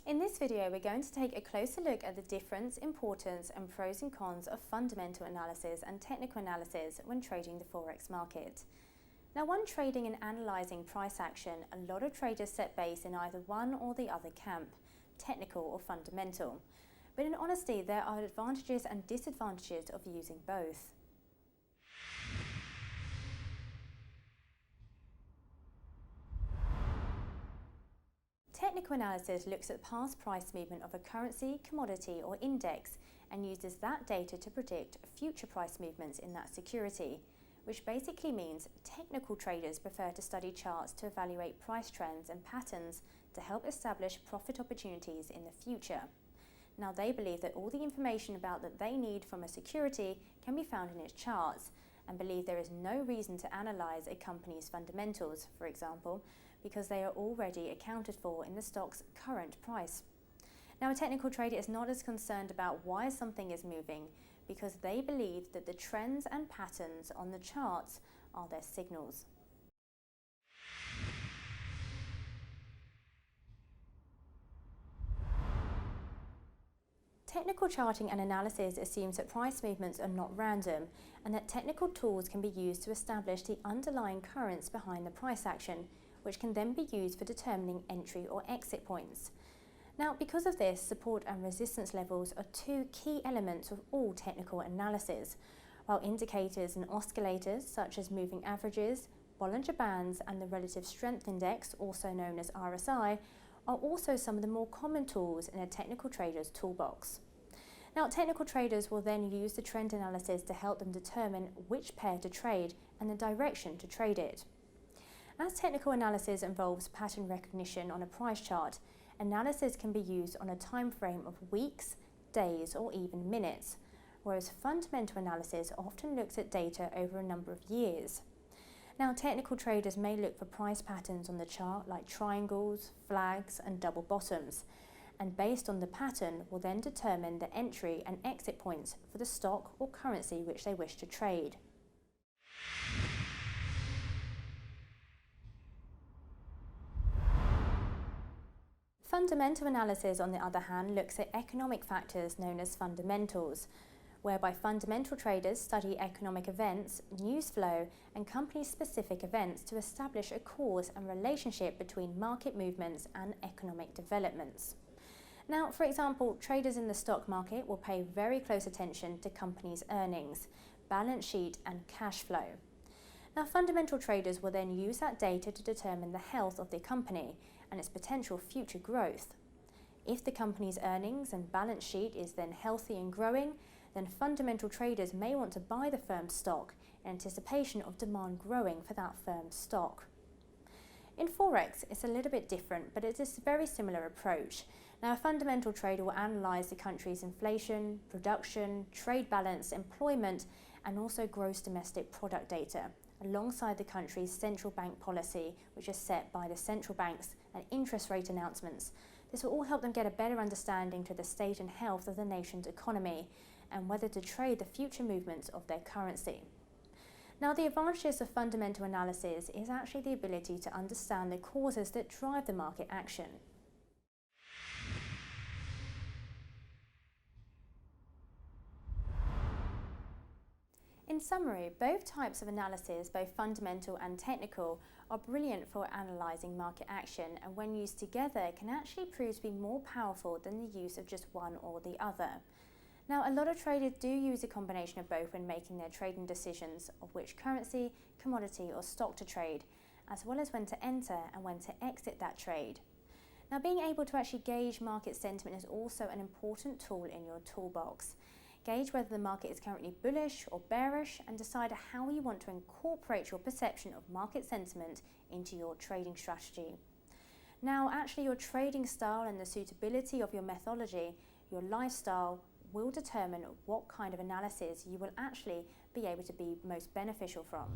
In this video, we're going to take a closer look at the difference, importance, and pros and cons of fundamental analysis and technical analysis when trading the Forex market. Now, when trading and analysing price action, a lot of traders set base in either one or the other camp, technical or fundamental. But in honesty, there are advantages and disadvantages of using both. Technical analysis looks at past price movement of a currency, commodity or index and uses that data to predict future price movements in that security, which basically means technical traders prefer to study charts to evaluate price trends and patterns to help establish profit opportunities in the future. Now, they believe that all the information about that they need from a security can be found in its charts and believe there is no reason to analyse a company's fundamentals, for example, because they are already accounted for in the stock's current price. Now, a technical trader is not as concerned about why something is moving because they believe that the trends and patterns on the charts are their signals. Technical charting and analysis assumes that price movements are not random and that technical tools can be used to establish the underlying currents behind the price action, which can then be used for determining entry or exit points. Now, because of this, support and resistance levels are two key elements of all technical analysis, while indicators and oscillators such as moving averages, Bollinger Bands and the Relative Strength Index, also known as RSI, are also some of the more common tools in a technical trader's toolbox. Now, technical traders will then use the trend analysis to help them determine which pair to trade and the direction to trade it. As technical analysis involves pattern recognition on a price chart, analysis can be used on a time frame of weeks, days, or even minutes, whereas fundamental analysis often looks at data over a number of years. Now, technical traders may look for price patterns on the chart like triangles, flags, and double bottoms, and based on the pattern will then determine the entry and exit points for the stock or currency which they wish to trade. Fundamental analysis, on the other hand, looks at economic factors known as fundamentals, whereby fundamental traders study economic events, news flow, and company-specific events to establish a cause and relationship between market movements and economic developments. Now, for example, traders in the stock market will pay very close attention to companies' earnings, balance sheet, and cash flow. Now, fundamental traders will then use that data to determine the health of the company and its potential future growth. If the company's earnings and balance sheet is then healthy and growing, then fundamental traders may want to buy the firm's stock in anticipation of demand growing for that firm's stock. In Forex, it's a little bit different, but it is a very similar approach. Now, a fundamental trader will analyse the country's inflation, production, trade balance, employment, and also gross domestic product data, alongside the country's central bank policy, which is set by the central banks, and interest rate announcements. This will all help them get a better understanding to the state and health of the nation's economy and whether to trade the future movements of their currency. Now, the advantages of fundamental analysis is actually the ability to understand the causes that drive the market action. In summary, both types of analysis, both fundamental and technical, are brilliant for analysing market action, and when used together can actually prove to be more powerful than the use of just one or the other. Now, a lot of traders do use a combination of both when making their trading decisions of which currency, commodity or stock to trade, as well as when to enter and when to exit that trade. Now, being able to actually gauge market sentiment is also an important tool in your toolbox. Gauge whether the market is currently bullish or bearish and decide how you want to incorporate your perception of market sentiment into your trading strategy. Now, actually, your trading style and the suitability of your methodology, your lifestyle, will determine what kind of analysis you will actually be able to be most beneficial from.